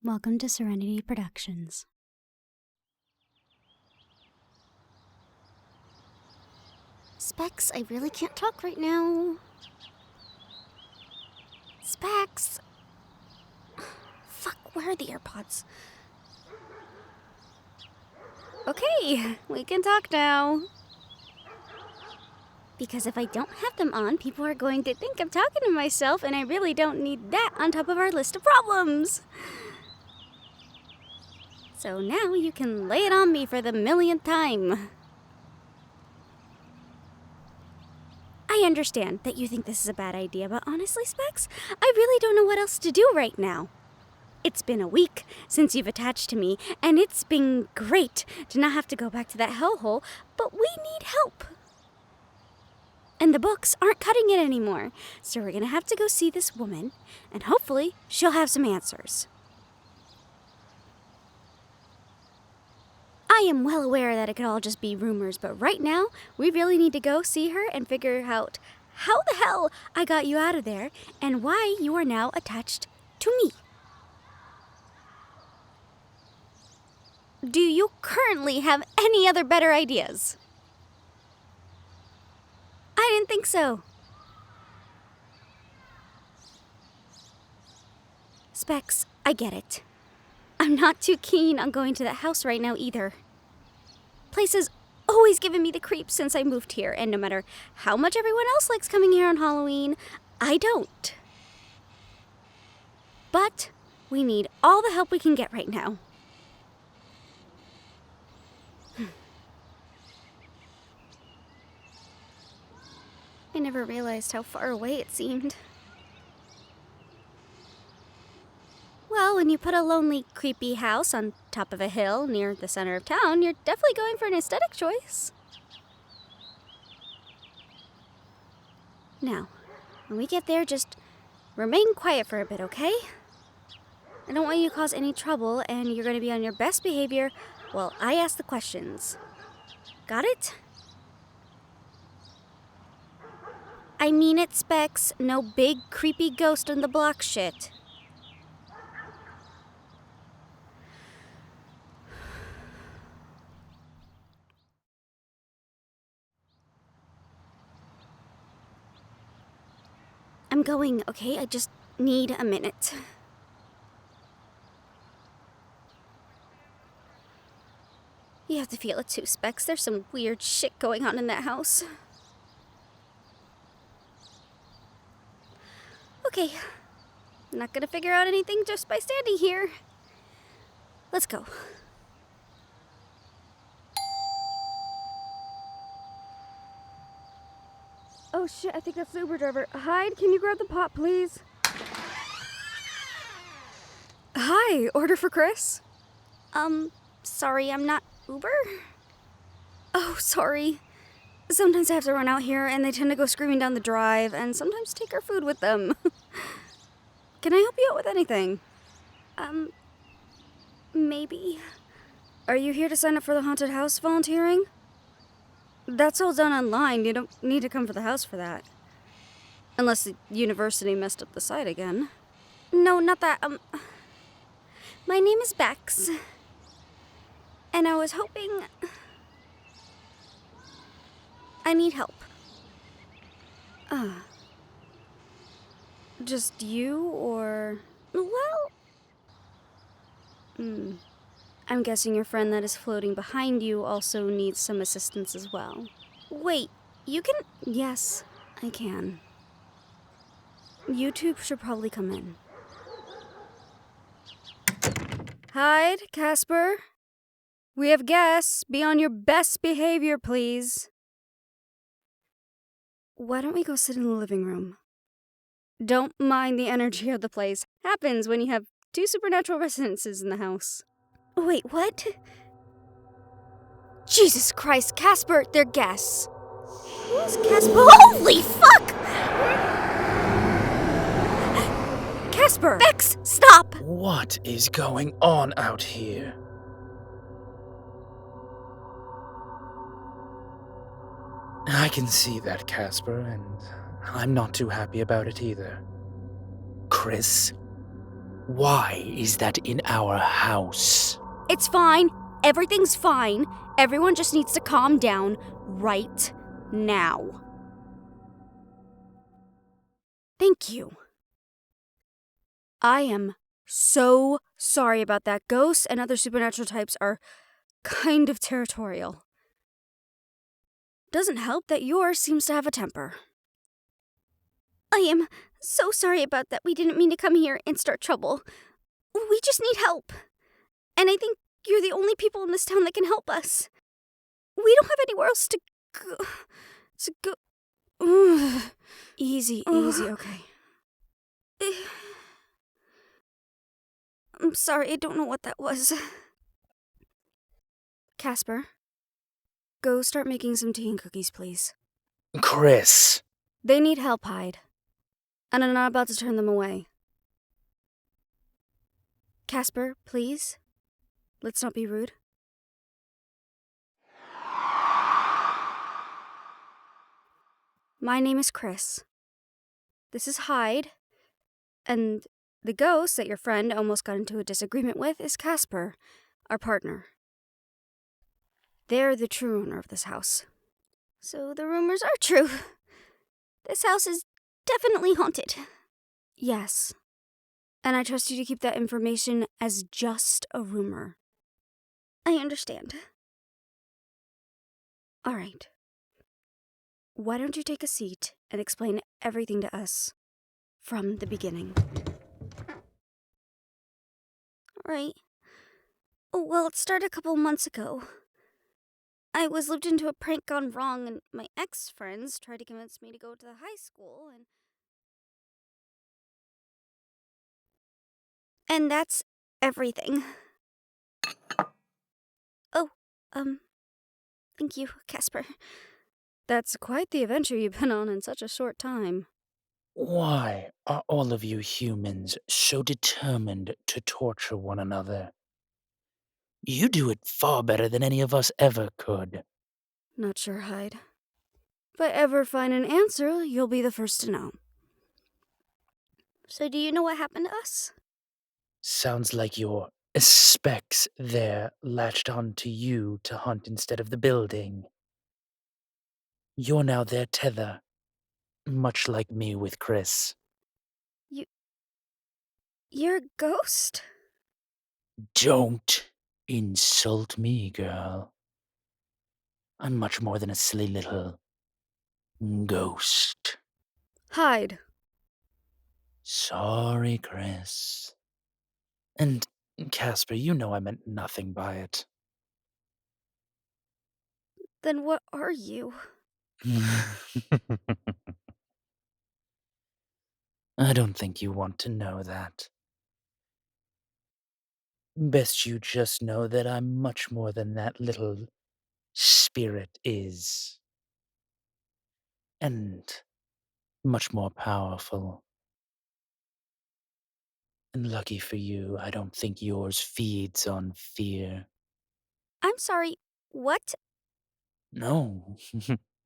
Welcome to Serenity Productions. Specs, I really can't talk right now. Specs! Fuck, where are the AirPods? Okay, we can talk now. Because if I don't have them on, people are going to think I'm talking to myself, and I really don't need that on top of our list of problems. So now you can lay it on me for the millionth time. I understand that you think this is a bad idea, but honestly, Specs, I really don't know what else to do right now. It's been a week since you've attached to me, and it's been great to not have to go back to that hellhole, but we need help. And the books aren't cutting it anymore, so we're gonna have to go see this woman, and hopefully she'll have some answers. I am well aware that it could all just be rumors, but right now, we really need to go see her and figure out how the hell I got you out of there and why you are now attached to me. Do you currently have any other better ideas? I didn't think so. Specs, I get it. I'm not too keen on going to that house right now either. Place has always given me the creeps since I moved here, and no matter how much everyone else likes coming here on Halloween, I don't. But we need all the help we can get right now. I never realized how far away it seemed. Well, when you put a lonely, creepy house on top of a hill near the center of town, you're definitely going for an aesthetic choice. Now, when we get there, just remain quiet for a bit, okay? I don't want you to cause any trouble, and you're going to be on your best behavior while I ask the questions. Got it? I mean it, Specs. No big, creepy ghost on the block shit. I'm going, okay? I just need a minute. You have to feel it too, Specs. There's some weird shit going on in that house. Okay. I'm not gonna figure out anything just by standing here. Let's go. Oh shit, I think that's the Uber driver. Hyde, can you grab the pot, please? Hi, order for Chris? Sorry, I'm not Uber? Oh, sorry. Sometimes I have to run out here and they tend to go screaming down the drive and sometimes take our food with them. Can I help you out with anything? Maybe. Are you here to sign up for the haunted house volunteering? That's all done online. You don't need to come for the house for that. Unless the university messed up the site again. No, not that. My name is Becks. And I was hoping... I need help. Just you, or... Well... I'm guessing your friend that is floating behind you also needs some assistance as well. Wait, you can... Yes, I can. You two should probably come in. Hyde, Casper. We have guests. Be on your best behavior, please. Why don't we go sit in the living room? Don't mind the energy of the place. Happens when you have two supernatural residences in the house. Wait, what? Jesus Christ, Casper, they're guests. Who's Casper? Holy fuck! Casper! Becks, stop! What is going on out here? I can see that, Casper, and I'm not too happy about it either. Chris, Why is that in our house? It's fine. Everything's fine. Everyone just needs to calm down right now. Thank you. I am so sorry about that. Ghosts and other supernatural types are kind of territorial. Doesn't help that yours seems to have a temper. I am so sorry about that. We didn't mean to come here and start trouble. We just need help. And I think you're the only people in this town that can help us. We don't have anywhere else to go. Easy, okay. I'm sorry, I don't know what that was. Casper, go start making some tea and cookies, please. Chris! They need help, Hyde. And I'm not about to turn them away. Casper, please. Let's not be rude. My name is Chris. This is Hyde. And the ghost that your friend almost got into a disagreement with is Casper, our partner. They're the true owner of this house. So the rumors are true. This house is definitely haunted. Yes. And I trust you to keep that information as just a rumor. I understand. All right. Why don't you take a seat and explain everything to us from the beginning? All right. Oh, well, it started a couple months ago. I was looped into a prank gone wrong, and my ex-friends tried to convince me to go to the high school, and that's everything. Oh, thank you, Casper. That's quite the adventure you've been on in such a short time. Why are all of you humans so determined to torture one another? You do it far better than any of us ever could. Not sure, Hyde. If I ever find an answer, you'll be the first to know. So do you know what happened to us? Sounds like your specs there latched onto you to hunt instead of the building. You're now their tether, much like me with Chris. You're a ghost? Don't insult me, girl. I'm much more than a silly little ghost. Hyde. Sorry, Chris. And Casper, you know I meant nothing by it. Then what are you? I don't think you want to know that. Best you just know that I'm much more than that little spirit is. And much more powerful. And lucky for you, I don't think yours feeds on fear. I'm sorry, what? No.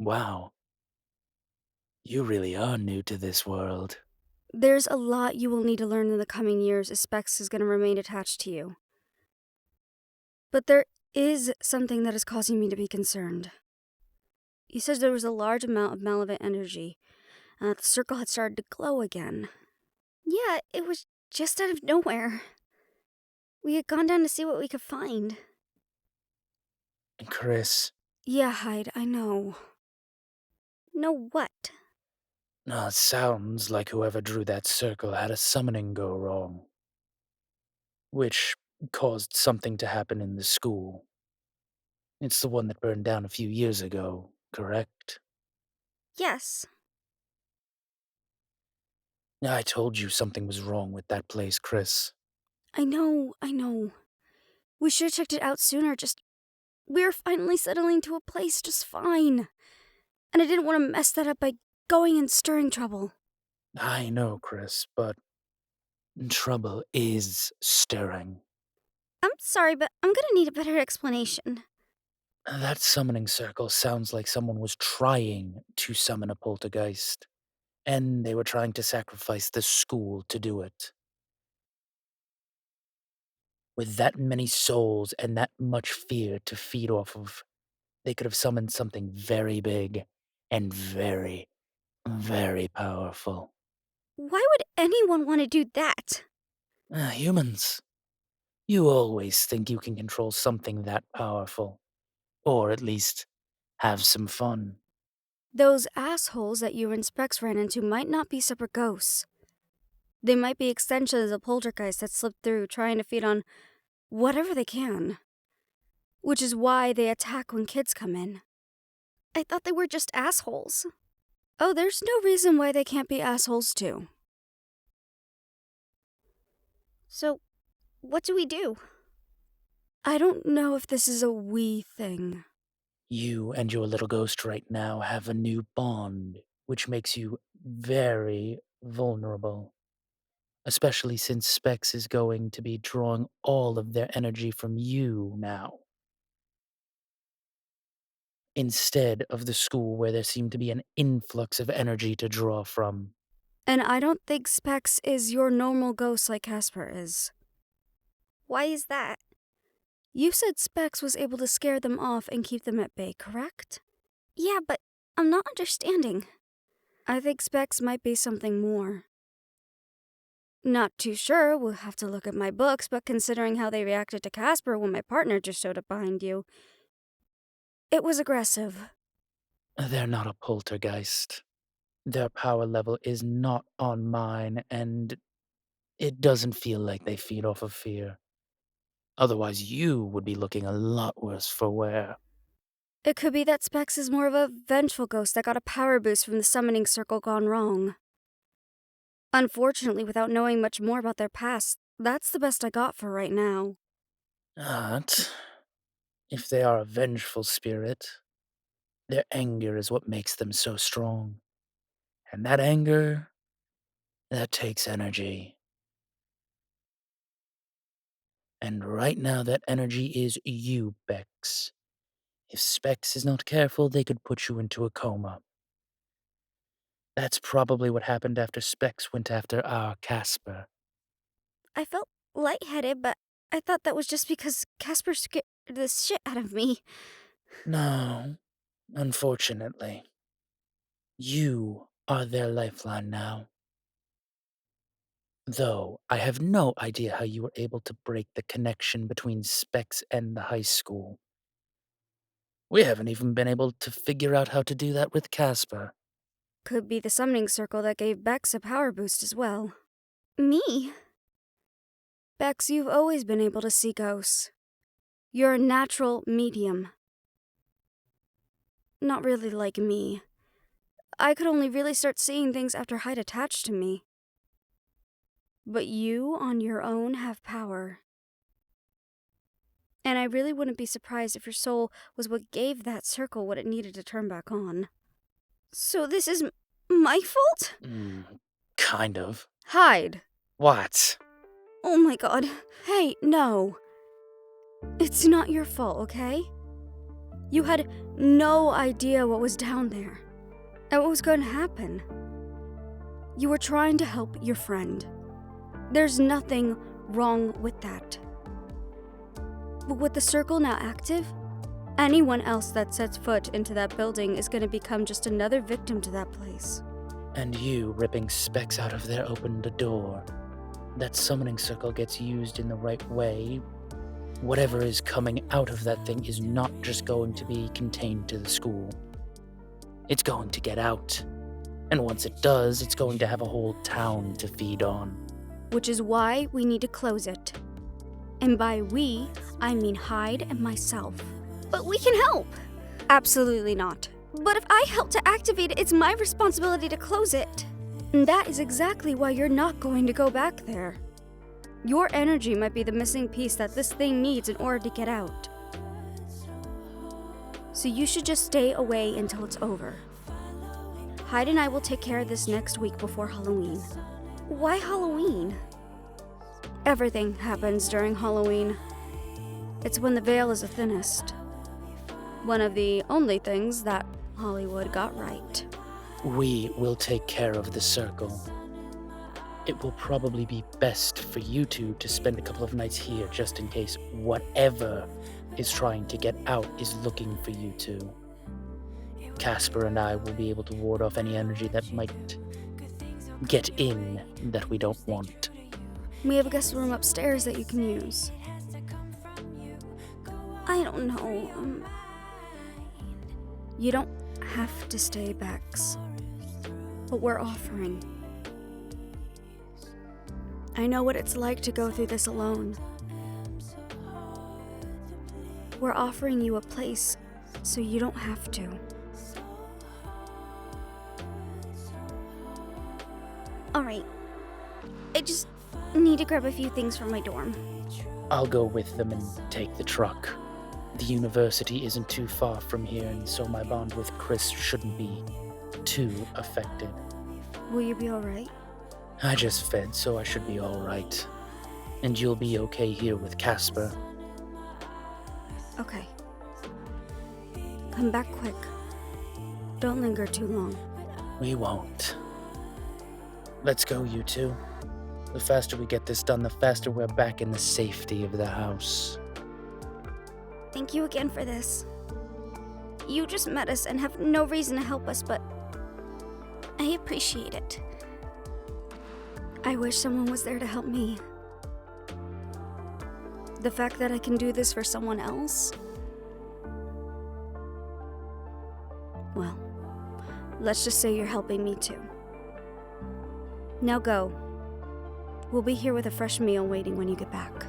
Wow. You really are new to this world. There's a lot you will need to learn in the coming years if Specs is going to remain attached to you. But there is something that is causing me to be concerned. You said there was a large amount of malevolent energy, and that the circle had started to glow again. Yeah, it was just out of nowhere. We had gone down to see what we could find. Chris, Yeah, Hyde, I know. Know what? it sounds like whoever drew that circle had a summoning go wrong. Which caused something to happen in the school. It's the one that burned down a few years ago, correct? Yes. I told you something was wrong with that place, Chris. I know. We should have checked it out sooner, we're finally settling to a place just fine. And I didn't want to mess that up by going and stirring trouble. I know, Chris, but trouble is stirring. I'm sorry, but I'm gonna need a better explanation. That summoning circle sounds like someone was trying to summon a poltergeist, and they were trying to sacrifice the school to do it. With that many souls and that much fear to feed off of, they could have summoned something very big and very, very powerful. Why would anyone want to do that? Humans, you always think you can control something that powerful. Or at least, have some fun. Those assholes that you and Specs ran into might not be separate ghosts. They might be extensions of poltergeists that slip through trying to feed on whatever they can. Which is why they attack when kids come in. I thought they were just assholes. Oh, there's no reason why they can't be assholes too. So, what do we do? I don't know if this is a we thing. You and your little ghost right now have a new bond, which makes you very vulnerable. Especially since Specs is going to be drawing all of their energy from you now. Instead of the school where there seemed to be an influx of energy to draw from. And I don't think Specs is your normal ghost like Casper is. Why is that? You said Specs was able to scare them off and keep them at bay, correct? Yeah, but I'm not understanding. I think Specs might be something more. Not too sure, we'll have to look at my books, but considering how they reacted to Casper when my partner just showed up behind you, it was aggressive. They're not a poltergeist. Their power level is not on mine, and it doesn't feel like they feed off of fear. Otherwise, you would be looking a lot worse for wear. It could be that Specs is more of a vengeful ghost that got a power boost from the summoning circle gone wrong. Unfortunately, without knowing much more about their past, that's the best I got for right now. But if they are a vengeful spirit, their anger is what makes them so strong. And that anger, that takes energy. And right now, that energy is you, Bex. If Specs is not careful, they could put you into a coma. That's probably what happened after Specs went after our Casper. I felt lightheaded, but I thought that was just because Casper scared the shit out of me. No, unfortunately. You are their lifeline now. Though I have no idea how you were able to break the connection between Specs and the high school. We haven't even been able to figure out how to do that with Casper. Could be the summoning circle that gave Bex a power boost as well. Me? Bex, you've always been able to see ghosts. You're a natural medium. Not really like me. I could only really start seeing things after Hyde attached to me. But you, on your own, have power. And I really wouldn't be surprised if your soul was what gave that circle what it needed to turn back on. So this is my fault? Kind of. Hyde. What? Oh my god. Hey, no. It's not your fault, okay? You had no idea what was down there and what was going to happen. You were trying to help your friend. There's nothing wrong with that. But with the circle now active, anyone else that sets foot into that building is going to become just another victim to that place. And you ripping Specs out of there opened a door. That summoning circle gets used in the right way. Whatever is coming out of that thing is not just going to be contained to the school. It's going to get out. And once it does, it's going to have a whole town to feed on. Which is why we need to close it. And by we, I mean Hyde and myself. But we can help! Absolutely not. But if I help to activate it, it's my responsibility to close it. And that is exactly why you're not going to go back there. Your energy might be the missing piece that this thing needs in order to get out. So you should just stay away until it's over. Hyde and I will take care of this next week before Halloween. Why Halloween? Everything happens during Halloween. It's when the veil is the thinnest. One of the only things that Hollywood got right. We will take care of the circle. it will probably be best for you two to spend a couple of nights here just in case whatever is trying to get out is looking for you two. Casper and I will be able to ward off any energy that might get in that we don't want. We have a guest room upstairs that you can use. I don't know. You don't have to stay, Becks. But we're offering. I know what it's like to go through this alone. We're offering you a place so you don't have to. Alright. I just need to grab a few things from my dorm. I'll go with them and take the truck. The university isn't too far from here, and so my bond with Chris shouldn't be too affected. Will you be alright? I just fed, so I should be alright. And you'll be okay here with Casper. Okay. Come back quick. Don't linger too long. We won't. Let's go, you two. The faster we get this done, the faster we're back in the safety of the house. Thank you again for this. You just met us and have no reason to help us, but I appreciate it. I wish someone was there to help me. The fact that I can do this for someone else? Well, let's just say you're helping me too. Now go. We'll be here with a fresh meal waiting when you get back.